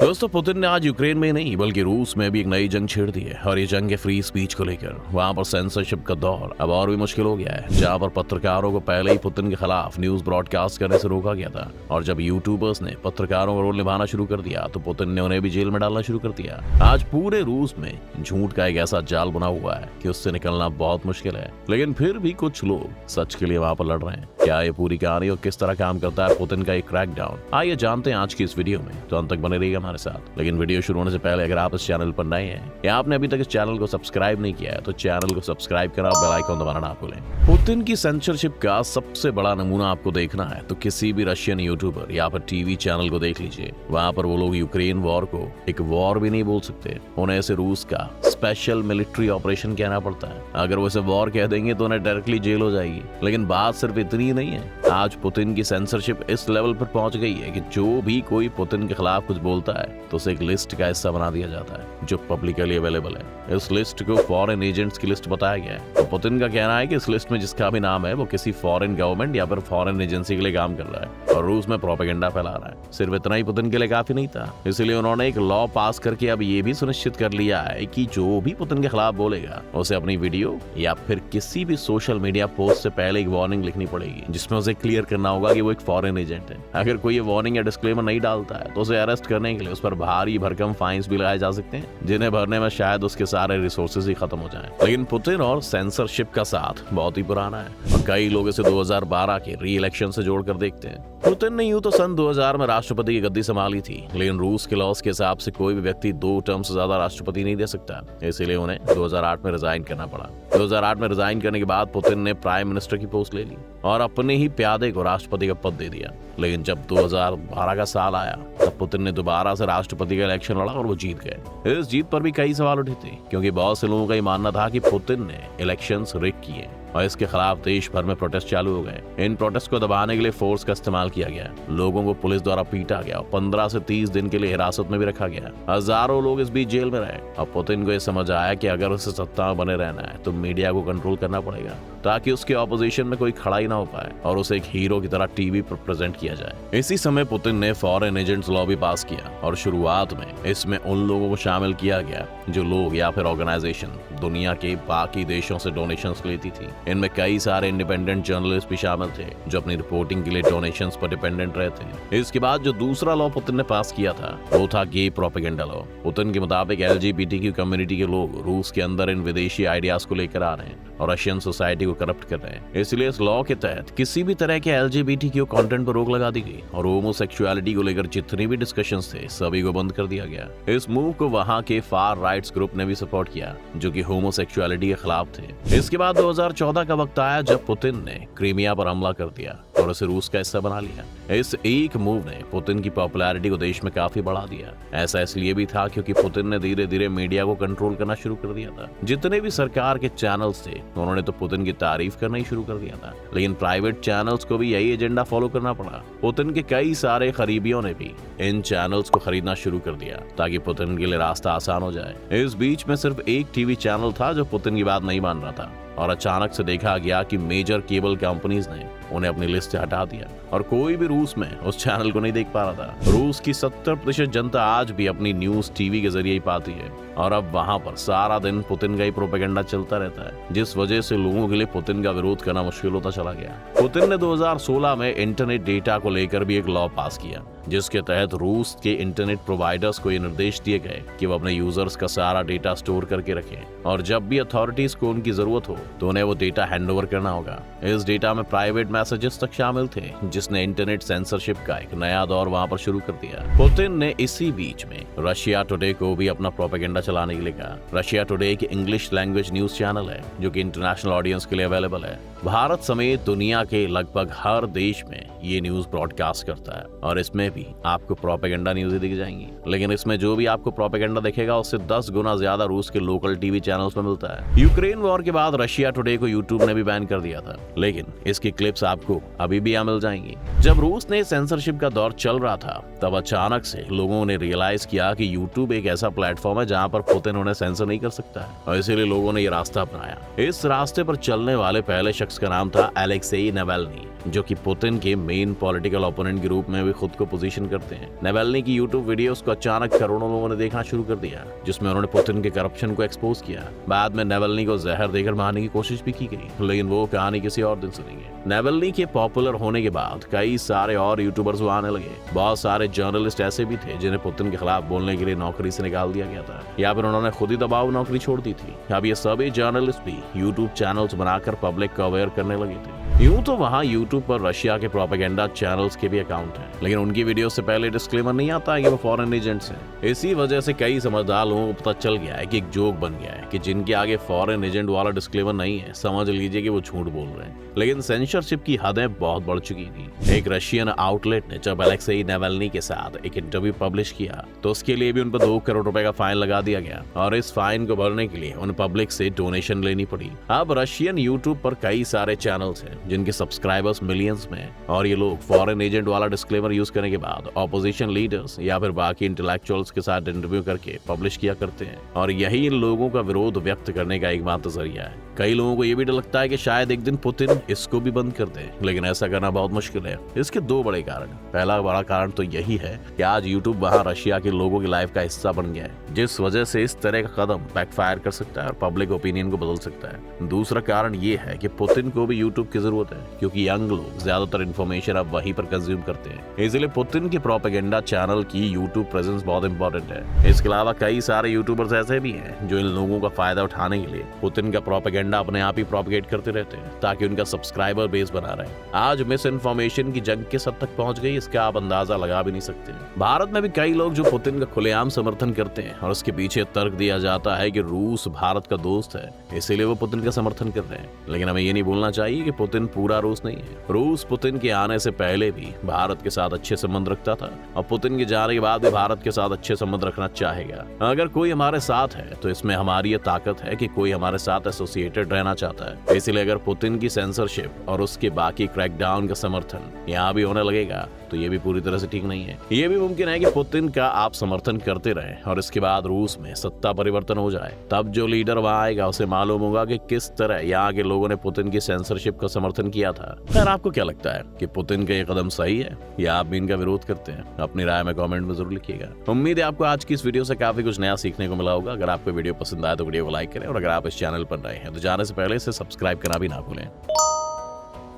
दोस्तों, पुतिन ने आज यूक्रेन में नहीं बल्कि रूस में भी एक नई जंग छेड़ दी है और ये जंग है फ्री स्पीच को लेकर। वहां पर सेंसरशिप का दौर अब और भी मुश्किल हो गया है। जहां पर पत्रकारों को पहले ही पुतिन के खिलाफ न्यूज ब्रॉडकास्ट करने से रोका गया था और जब यूट्यूबर्स ने पत्रकारों का रोल निभाना शुरू कर दिया तो पुतिन ने उन्हें भी जेल में डालना शुरू कर दिया। आज पूरे रूस में झूठ का एक ऐसा जाल बना हुआ है कि उससे निकलना बहुत मुश्किल है, लेकिन फिर भी कुछ लोग सच के लिए वहां पर लड़ रहे हैं। क्या ये पूरी कहानी और किस तरह काम करता है पुतिन का एक क्रैकडाउन, आइए जानते हैं आज की इस वीडियो में। तो अंत तक बने रहिएगा हमारे साथ। लेकिन वीडियो शुरू होने से पहले अगर आप इस चैनल पर नए हैं या आपने अभी तक इस चैनल को सब्सक्राइब नहीं किया है तो चैनल को सब्सक्राइब करें और बेल आइकन दबाना ना भूलें। पुतिन की सेंसरशिप का सबसे बड़ा नमूना आपको देखना है तो किसी भी रशियन यूट्यूबर या फिर टीवी चैनल को देख लीजिए। वहां पर वो लोग यूक्रेन वॉर को एक वॉर भी नहीं बोल सकते, उन्हें इसे रूस का स्पेशल मिलिट्री ऑपरेशन कहना पड़ता है। अगर वो इसे वॉर कह देंगे तो उन्हें डायरेक्टली जेल हो जाएगी। लेकिन बात सिर्फ इतनी ही नहीं है, आज पुतिन की सेंसरशिप इस लेवल पर पहुंच गई है कि जो भी कोई पुतिन के खिलाफ कुछ बोलता है तो उसे एक लिस्ट का हिस्सा बना दिया जाता है जो पब्लिकली अवेलेबल है। इस लिस्ट को फॉरेन एजेंट्स की लिस्ट बताया गया है। तो पुतिन का कहना है कि इस लिस्ट में जिसका भी नाम है वो किसी फॉरेन गवर्नमेंट या फिर फॉरेन एजेंसी के लिए काम कर रहा है और रूस में प्रोपेगेंडा फैला रहा है। सिर्फ इतना ही पुतिन के लिए काफी नहीं था, इसलिए उन्होंने एक लॉ पास करके अब ये भी सुनिश्चित कर लिया है कि जो भी पुतिन के खिलाफ बोलेगा उसे अपनी वीडियो या फिर किसी भी सोशल मीडिया पोस्ट से पहले एक वार्निंग लिखनी पड़ेगी जिसमें उसे क्लियर करना होगा कि वो एक फॉरेन एजेंट है। अगर कोई ये वार्निंग या डिस्क्लेमर नहीं डालता है तो उसे अरेस्ट करने के लिए उस पर भारी भरकम फाइन्स भी लगाए जा सकते हैं, जिन्हें भरने में शायद उसके सारे रिसोर्सेज ही खत्म हो जाएं। लेकिन पुतिन और सेंसरशिप का साथ बहुत ही पुराना है और कई लोग इसे 2012 के री इलेक्शन से जोड़कर देखते हैं। पुतिन ने यूं तो सन 2000 में राष्ट्रपति की गद्दी संभाली थी, लेकिन रूस के लॉस के हिसाब से कोई भी व्यक्ति 2 टर्म से ज्यादा राष्ट्रपति नहीं दे सकता, इसीलिए उन्हें 2008 में रिजाइन करना पड़ा। 2008 में रिजाइन करने के बाद पुतिन ने प्राइम मिनिस्टर की पोस्ट ले ली और अपने ही प्यादे को राष्ट्रपति का पद दे दिया। लेकिन जब 2012 का साल आया तब पुतिन ने दोबारा से राष्ट्रपति का इलेक्शन लड़ा और वो जीत गए। इस जीत पर भी कई सवाल उठे थे क्योंकि बहुत से लोगों का ये मानना था कि पुतिन ने इलेक्शंस रिग किए और इसके खिलाफ देश भर में प्रोटेस्ट चालू हो गए। इन प्रोटेस्ट को दबाने के लिए फोर्स का इस्तेमाल किया गया, लोगों को पुलिस द्वारा पीटा गया और 15 से 30 दिन के लिए हिरासत में भी रखा गया। हजारों लोग इस बीच जेल में रहे और पुतिन को यह समझ आया कि अगर उसे सत्ता में बने रहना है तो मीडिया को कंट्रोल करना पड़ेगा ताकि उसके ऑपोजिशन में कोई खड़ा ही ना हो पाए और उसे एक हीरो की तरह टीवी पर प्रेजेंट किया जाए। इसी समय पुतिन ने फॉरेन एजेंट्स लॉ भी पास किया और शुरुआत में इसमें उन लोगों को शामिल किया गया जो लोग या फिर ऑर्गेनाइजेशन दुनिया के बाकी देशों से डोनेशंस लेती थी। इनमें कई सारे इंडिपेंडेंट जर्नलिस्ट भी शामिल थे जो अपनी रिपोर्टिंग के लिए डोनेशंस पर डिपेंडेंट रहते हैं। इसके बाद जो दूसरा लॉ पुतिन ने पास किया था वो था गे प्रोपेगेंडा लॉ। पुतिन के मुताबिक एलजीबीटीक्यू कम्युनिटी के लोग रूस के अंदर इन विदेशी आइडियाज को लेकर आ रहे हैं और रशियन सोसाइटी को करप्ट कर रहे हैं। इसलिए इस लॉ के तहत किसी भी तरह के एलजीबीटीक्यू कंटेंट पर रोक लगा दी गई और होमोसेक्सुअलिटी को लेकर जितने भी डिस्कशंस थे सभी को बंद कर दिया गया। इस मूव को वहां के फार राइट्स ग्रुप ने भी सपोर्ट किया जो कि होमोसेक्सुअलिटी के खिलाफ थे। इसके बाद 2014 का वक्त आया जब पुतिन ने क्रीमिया पर हमला कर दिया और उसे रूस का हिस्सा बना लिया। इस एक मूव ने पुतिन की पॉपुलैरिटी को देश में काफी बढ़ा दिया। ऐसा इसलिए भी था क्योंकि पुतिन ने धीरे धीरे मीडिया को कंट्रोल करना शुरू कर दिया था। जितने भी सरकार के चैनल्स थे उन्होंने तो पुतिन की तारीफ करना ही शुरू कर दिया था, लेकिन प्राइवेट चैनल्स को भी यही एजेंडा फॉलो करना पड़ा। पुतिन के कई सारे करीबियों ने भी इन चैनल्स को खरीदना शुरू कर दिया ताकि पुतिन के लिए रास्ता आसान हो जाए। इस बीच में सिर्फ एक टीवी चैनल था जो पुतिन की बात नहीं मान रहा था और अचानक से देखा गया कि मेजर केबल कंपनीज ने उन्हें अपनी लिस्ट से हटा दिया और कोई भी रूस में उस चैनल को नहीं देख पा रहा था। रूस की 70% जनता आज भी अपनी न्यूज टीवी के जरिए ही पाती है और अब वहां पर सारा दिन पुतिन का ही प्रोपेगेंडा चलता रहता है, जिस वजह से लोगों के लिए पुतिन का विरोध करना मुश्किल होता चला गया। पुतिन ने 2016 में इंटरनेट डेटा को लेकर भी एक लॉ पास किया जिसके तहत रूस के इंटरनेट प्रोवाइडर्स को ये निर्देश दिए गए कि वो अपने यूजर्स का सारा डेटा स्टोर करके रखें और जब भी अथॉरिटीज को उनकी जरूरत हो तो उन्हें वो डेटा हैंडओवर करना होगा। इस डेटा में प्राइवेट मैसेजेस तक शामिल थे जिसने इंटरनेट सेंसरशिप का एक नया दौर वहां पर शुरू कर दिया। पुतिन ने इसी बीच में रशिया टुडे को भी अपना प्रोपेगेंडा चलाने के लिए कहा। रशिया टुडे एक इंग्लिश लैंग्वेज न्यूज चैनल है जो कि इंटरनेशनल ऑडियंस के लिए अवेलेबल है। भारत समेत दुनिया के लगभग हर देश में ये न्यूज ब्रॉडकास्ट करता है और इसमें भी आपको प्रोपेगेंडा न्यूज दिख जाएंगी, लेकिन इसमें जो भी आपको प्रोपेगेंडा दिखेगा उससे 10 गुना ज्यादा रूस के लोकल टीवी चैनल्स में मिलता है। यूक्रेन वॉर के बाद रशिया टुडे को यूट्यूब ने भी बैन कर दिया था, लेकिन इसकी क्लिप्स आपको अभी भी यहाँ मिल जाएंगी। जब रूस ने सेंसरशिप का दौर चल रहा था तब अचानक से लोगों ने रियलाइज किया कि यूट्यूब एक ऐसा प्लेटफॉर्म है जहाँ पर पुतिन उन्हें सेंसर नहीं कर सकता है और इसीलिए लोगों ने ये रास्ता अपनाया। इस रास्ते पर चलने वाले पहले शख्स का नाम था अलेक्सेई नावाल्नी। जो कि पुतिन के मेन पॉलिटिकल ओपोनेंट के रूप में भी खुद को पोजीशन करते हैं। नावल्नी की यूट्यूब वीडियोस को अचानक करोड़ों लोगों ने देखना शुरू कर दिया, जिसमें उन्होंने पुतिन के करप्शन को एक्सपोज किया। बाद में नावल्नी को जहर देकर मारने की कोशिश भी की गई, लेकिन वो कहानी किसी और दिन सुनेंगे। नावल्नी के पॉपुलर होने के बाद कई सारे और यूट्यूबर्स आने लगे। बहुत सारे जर्नलिस्ट ऐसे भी थे जिन्हें पुतिन के खिलाफ बोलने के लिए नौकरी से निकाल दिया गया था, या फिर उन्होंने खुद ही दबाव नौकरी छोड़ दी थी। अब ये सभी जर्नलिस्ट भी यूट्यूब चैनल्स बनाकर पब्लिक को अवेयर करने लगे थे। यूं तो वहाँ यूट्यूब पर रशिया के प्रोपेगेंडा चैनल्स के भी अकाउंट हैं, लेकिन उनकी वीडियो से पहले डिस्क्लेमर नहीं आता है कि वो फॉरेन एजेंट्स हैं। इसी वजह से कई समझदार लोगों को पता चल गया है कि एक जोक बन गया है कि जिनके आगे फॉरेन एजेंट वाला डिस्क्लेमर नहीं है, समझ लीजिए कि वो झूठ बोल रहे हैं। लेकिन सेंसरशिप की हदें बहुत बढ़ चुकी थी। एक रशियन आउटलेट ने जब अलेक्सेई नावल्नी के साथ एक इंटरव्यू पब्लिश किया तो उसके लिए भी उन पर 2 करोड़ रुपए का फाइन लगा दिया गया, और इस फाइन को भरने के लिए उन्हें पब्लिक से डोनेशन लेनी पड़ी। अब रशियन यूट्यूब पर कई सारे चैनल्स हैं जिनके सब्सक्राइबर्स मिलियंस में, और ये लोग फॉरेन एजेंट वाला डिस्क्लेमर यूज करने के बाद ऑपोजिशन लीडर्स या फिर बाकी इंटेलेक्चुअल्स के साथ इंटरव्यू करके पब्लिश किया करते हैं, और यही इन लोगों का विरोध व्यक्त करने का एकमात्र जरिया है। कई लोगों को ये भी डर लगता है कि शायद एक दिन पुतिन इसको भी बंद कर दे, लेकिन ऐसा करना बहुत मुश्किल है। इसके 2 बड़े कारण। पहला बड़ा कारण तो यही है कि आज यूट्यूब वहाँ रशिया के लोगों की लाइफ का हिस्सा बन गया है, जिस वजह से इस तरह का कदम बैकफायर कर सकता है और पब्लिक ओपिनियन को बदल सकता है। दूसरा कारण ये है कि पुतिन को भी यूट्यूब की जरूरत है, क्योंकि यंग लोग ज्यादातर इन्फॉर्मेशन अब वहीं पर कंज्यूम करते हैं। इसलिए पुतिन की प्रोपेगेंडा चैनल की यूट्यूब प्रेजेंस बहुत इंपॉर्टेंट है। इसके अलावा कई सारे यूट्यूबर्स ऐसे भी हैं जो इन लोगों का फायदा उठाने के लिए पुतिन का प्रोपेगेंडा अपने आप ही प्रोपेगेट करते रहते हैं, ताकि उनका सब्सक्राइबर बेस बना रहे। आज मिस इन्फॉर्मेशन की जंग किस हद तक पहुंच गई, इसका आप अंदाजा लगा भी नहीं सकते। भारत में भी कई लोग जो पुतिन का खुलेआम समर्थन करते हैं, और उसके पीछे तर्क दिया जाता है कि रूस भारत का दोस्त है, इसीलिए वो पुतिन का समर्थन कर रहे हैं। लेकिन हमें ये नहीं भूलना चाहिए कि पुतिन पूरा रूस नहीं है। रूस पुतिन के आने से पहले भी भारत के साथ अच्छे संबंध रखता था, और पुतिन के जाने के बाद भी भारत के साथ अच्छे संबंध रखना चाहेगा। अगर कोई हमारे साथ है तो इसमें हमारी ये ताकत है कि कोई हमारे साथ एसोसिएटेड रहना चाहता है। इसलिए अगर पुतिन की सेंसरशिप और उसके बाकी क्रैकडाउन का समर्थन यहाँ भी होने लगेगा तो ये भी पूरी तरह से ठीक नहीं है। ये भी मुमकिन है कि पुतिन का आप समर्थन करते रहें और इसके बाद रूस में सत्ता परिवर्तन हो जाए। तब जो लीडर वहां आएगा उसे मालूम होगा कि किस तरह यहाँ के लोगों ने पुतिन की सेंसरशिप का समर्थन किया था। खैर, आपको क्या लगता है कि पुतिन का ये कदम सही है या आप भी इनका विरोध करते हैं? अपनी राय में कमेंट में जरूर लिखिएगा। उम्मीद है आपको आज की इस वीडियो से काफी कुछ नया सीखने को मिला होगा। अगर आपको वीडियो पसंद आए तो वीडियो को लाइक करें, और अगर आप इस चैनल पर नए हैं तो जाने से पहले इसे सब्सक्राइब करना भी ना भूलें।